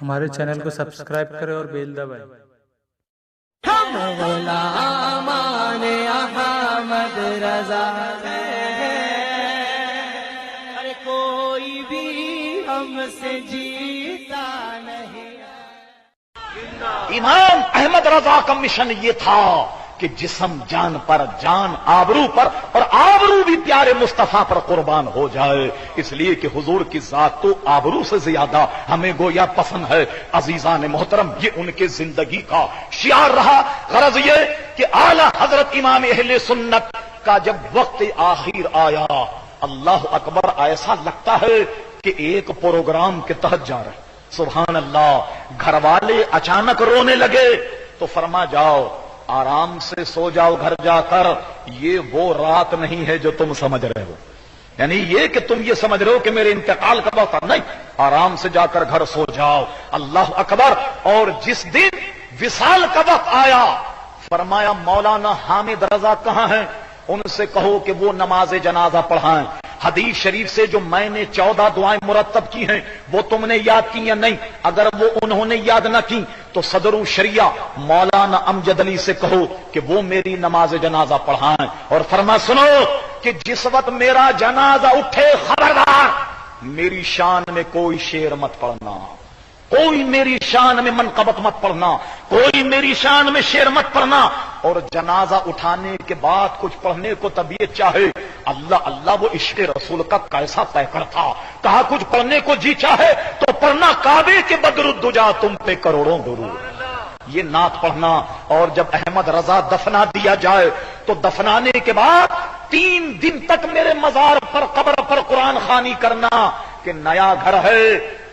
ہمارے چینل کو سبسکرائب کریں اور بیل دبائیں۔ ہم غلامان احمد رضا ہیں، ارے کوئی بھی ہم سے جیتا نہیں۔ امام احمد رضا کا مشن یہ تھا کہ جسم جان پر، جان آبرو پر، اور آبرو بھی پیارے مصطفیٰ پر قربان ہو جائے، اس لیے کہ حضور کی ذات تو آبرو سے زیادہ ہمیں گویا پسند ہے۔ عزیزان محترم، یہ ان کے زندگی کا شعار رہا۔ غرض یہ کہ اعلی حضرت امام اہل سنت کا جب وقت آخر آیا، اللہ اکبر، ایسا لگتا ہے کہ ایک پروگرام کے تحت جا رہے۔ سبحان اللہ، گھر والے اچانک رونے لگے تو فرما جاؤ، آرام سے سو جاؤ گھر جا کر، یہ وہ رات نہیں ہے جو تم سمجھ رہے ہو، یعنی یہ کہ تم یہ سمجھ رہے ہو کہ میرے انتقال کا وقت نہیں، آرام سے جا کر گھر سو جاؤ۔ اللہ اکبر۔ اور جس دن وصال کا وقت آیا، فرمایا مولانا حامد رضا کہاں ہیں؟ ان سے کہو کہ وہ نماز جنازہ پڑھائیں۔ حدیث شریف سے جو میں نے 14 دعائیں مرتب کی ہیں وہ تم نے یاد کی یا نہیں؟ اگر وہ انہوں نے یاد نہ کی تو صدر الشریعہ مولانا امجد علی سے کہو کہ وہ میری نماز جنازہ پڑھائیں، اور فرما سنو کہ جس وقت میرا جنازہ اٹھے، خبردار میری شان میں کوئی شعر مت پڑھنا، کوئی میری شان میں منقبت مت پڑھنا، کوئی میری شان میں شعر مت پڑھنا۔ اور جنازہ اٹھانے کے بعد کچھ پڑھنے کو طبیعت چاہے، اللہ اللہ، وہ عشق رسول کا کیسا پیکر تھا، کہا کچھ پڑھنے کو جی چاہے تو پڑھنا کعبے کے بدر الدجا تم پہ کروڑوں درود، یہ نعت پڑھنا۔ اور جب احمد رضا دفنا دیا جائے تو دفنانے کے بعد 3 دن تک میرے مزار پر، قبر پر قرآن خوانی کرنا کہ نیا گھر ہے،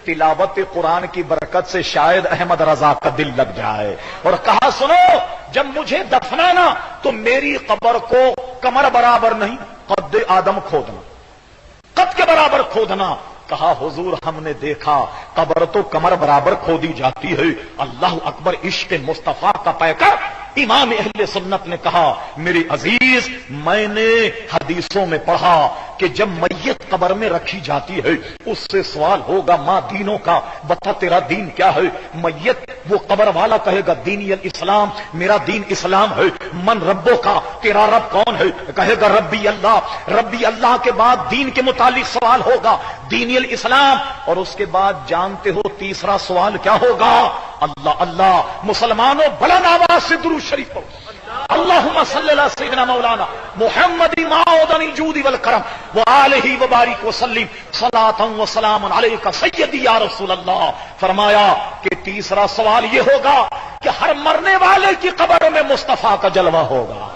تلاوت قرآن کی برکت سے شاید احمد رضا کا دل لگ جائے۔ اور کہا سنو، جب مجھے دفنانا تو میری قبر کو کمر برابر نہیں، قد آدم کھودنا، قد کے برابر کھودنا۔ کہا حضور ہم نے دیکھا قبر تو کمر برابر کھودی جاتی ہے۔ اللہ اکبر، عشق مصطفیٰ کا پیکر امام اہل سنت نے کہا میری عزیز، میں نے حدیثوں میں پڑھا کہ جب میت قبر میں رکھی جاتی ہے اس سے سوال ہوگا ماں دینوں کا، بتا تیرا دین کیا ہے؟ میت وہ قبر والا کہے گا دینی الاسلام، میرا دین اسلام ہے۔ من ربوں کا، تیرا رب کون ہے؟ کہے گا ربی اللہ۔ ربی اللہ کے بعد دین کے متعلق سوال ہوگا، دینی الاسلام۔ اور اس کے بعد جانتے ہو تیسرا سوال کیا ہوگا؟ اللہ اللہ۔ مسلمانوں بلند آواز سے درود شریف پڑھو، اللہم صلی اللہ سیدنا مولانا محمد معودن الجود والکرم وآلہ وبارک وسلم صلاۃ و سلام علیک سیدی یا رسول اللہ۔ فرمایا کہ تیسرا سوال یہ ہوگا کہ ہر مرنے والے کی قبر میں مصطفیٰ کا جلوہ ہوگا۔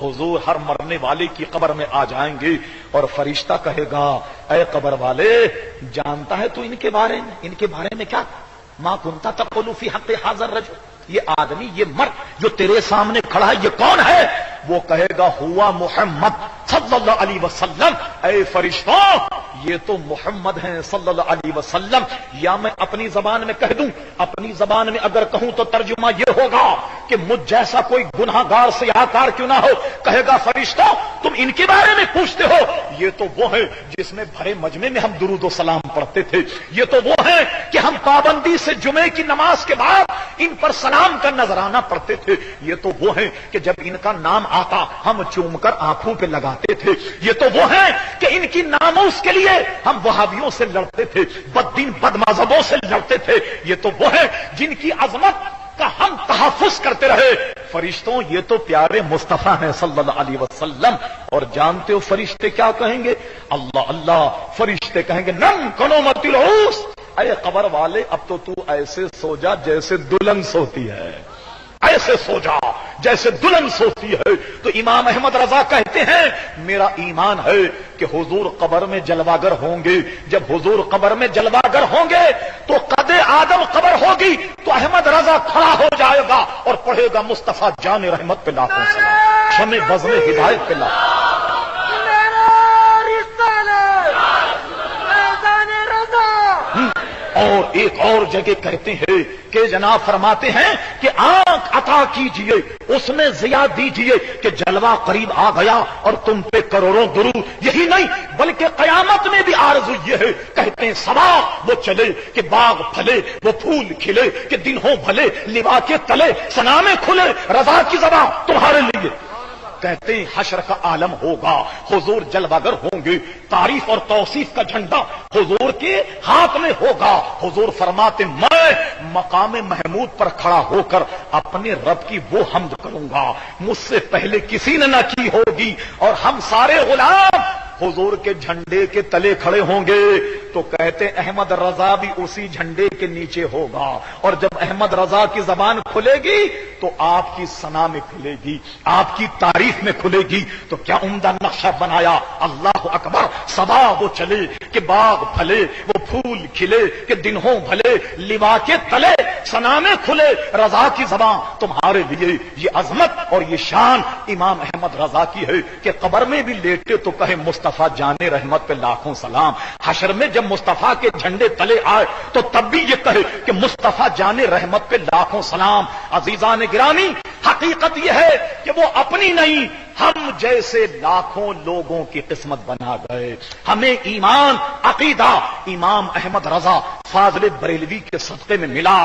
حضور ہر مرنے والے کی قبر میں آ جائیں گے اور فرشتہ کہے گا اے قبر والے، جانتا ہے تو ان کے بارے میں کیا؟ ما کنتا تقول فی حق حاضر رجل، یہ آدمی، یہ مرد جو تیرے سامنے کھڑا ہے یہ کون ہے؟ وہ کہے گا ہوا محمد صلی اللہ علیہ وسلم۔ اے فرشتوں، یہ تو محمد ہیں صلی اللہ علیہ وسلم۔ یا میں اپنی زبان میں کہہ دوں، اپنی زبان میں اگر کہوں تو ترجمہ یہ ہوگا کہ مجھ جیسا کوئی گناہ گار سیاہکار کیوں نہ ہو، کہے گا فرشتوں تم ان کے بارے میں پوچھتے ہو، یہ تو وہ ہے جس میں بھرے مجمع میں ہم درود و سلام پڑھتے تھے، یہ تو وہ ہے کہ ہم پابندی سے جمعے کی نماز کے بعد ان پر سلام کا نذرانہ پڑھتے تھے، یہ تو وہ ہے کہ جب ان کا نام آتا ہم چوم کر آنکھوں پہ لگاتے تھے، یہ تو وہ ہے کہ ان کی ناموس کے لیے ہم وہابیوں سے لڑتے تھے، بددین بد مذہبوں سے لڑتے تھے، یہ تو وہ ہے جن کی عظمت کا ہم تحفظ کرتے رہے۔ فرشتوں یہ تو پیارے مصطفیٰ ہیں صلی اللہ علیہ وسلم۔ اور جانتے ہو فرشتے کیا کہیں گے؟ اللہ اللہ، فرشتے کہیں گے نم کنومت العروس، اے قبر والے اب تو ایسے سو جا جیسے دلہن سوتی ہے، ایسے سو جا جیسے دلہن سوتی ہے۔ تو امام احمد رضا کہتے ہیں میرا ایمان ہے کہ حضور قبر میں جلواگر ہوں گے، جب حضور قبر میں جلواگر ہوں گے تو قد آدم قبر ہوگی تو احمد رضا کھڑا ہو جائے گا اور پڑھے گا مصطفیٰ جان رحمت پہ لاکھوں سلام، شمع بزم ہدایت پہ لاکھوں۔ اور ایک اور جگہ کہتے ہیں کہ جناب فرماتے ہیں کہ آنکھ عطا کیجئے اس میں ضیاء دیجئے کہ جلوہ قریب آ گیا اور تم پہ کروڑوں درود. یہی نہیں بلکہ قیامت میں بھی آرزو یہ ہے، کہتے ہیں صبا وہ چلے کہ باغ پھلے، وہ پھول کھلے کہ دن ہو بھلے، لوا کے تلے سنامے کھلے، رضا کی زباں تمہارے لیے. کہتے ہیں حشر کا عالم ہوگا، حضور جلوگر ہوں گے، تعریف اور توصیف کا جھنڈا حضور کے ہاتھ میں ہوگا. حضور فرماتے میں مقام محمود پر کھڑا ہو کر اپنے رب کی وہ حمد کروں گا مجھ سے پہلے کسی نے نہ کی ہوگی، اور ہم سارے غلام حضور کے جھنڈے کے تلے کھڑے ہوں گے. تو کہتے احمد رضا بھی اسی جھنڈے کے نیچے ہوگا، اور جب احمد رضا کی زبان کھلے گی تو آپ کی ثنا میں کھلے گی، آپ کی تعریف میں کھلے گی. تو کیا عمدہ نقشہ بنایا، اللہ اکبر. صبا وہ چلے کہ باغ پھلے، وہ پھول کھلے کہ دن ہوں بھلے، لوا کے تلے ثنا میں کھلے، رضا کی زبان تمہارے لیے. یہ عظمت اور یہ شان امام احمد رضا کی ہے کہ قبر میں بھی لیٹے تو کہے مصطفیٰ جان رحمت پہ لاکھوں سلام. حشر میں جب مصطفیٰ کے جھنڈے تلے آئے تو تب بھی یہ کہے کہ مصطفیٰ جان رحمت پہ لاکھوں سلام. عزیزان گرامی، حقیقت یہ ہے کہ وہ اپنی نہیں، ہم جیسے لاکھوں لوگوں کی قسمت بنا گئے. ہمیں ایمان عقیدہ امام احمد رضا فاضل بریلوی کے صدقے میں ملا.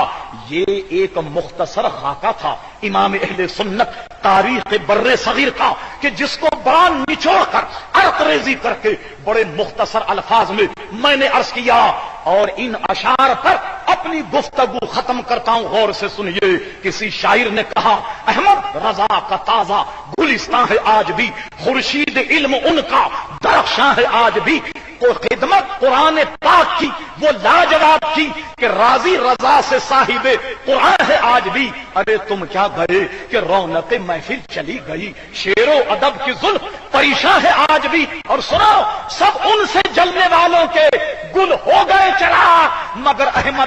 یہ ایک مختصر خاکہ تھا امام اہل سنت تاریخ بر صغیر کا کہ جس کو بڑا نچوڑ کر عرق ریزی کر کے بڑے مختصر الفاظ میں نے عرض کیا. اور ان اشعار پر اپنی گفتگو ختم کرتا ہوں، غور سے سنیے. کسی شاعر نے کہا احمد رضا کا تازہ گلستان ہے آج بھی، خورشید علم ان کا درخشاں ہے آج بھی. کو خدمت قرآن پاک کی وہ لاجواب کی کہ راضی رضا سے صاحب قرآن ہے آج بھی. ارے تم کیا گئے کہ رونق محفل چلی گئی، شعر و ادب کی زلف پریشاں ہے آج بھی. اور سنو، سب ان سے جلنے والوں کے گل ہو گئے چلا، مگر احمد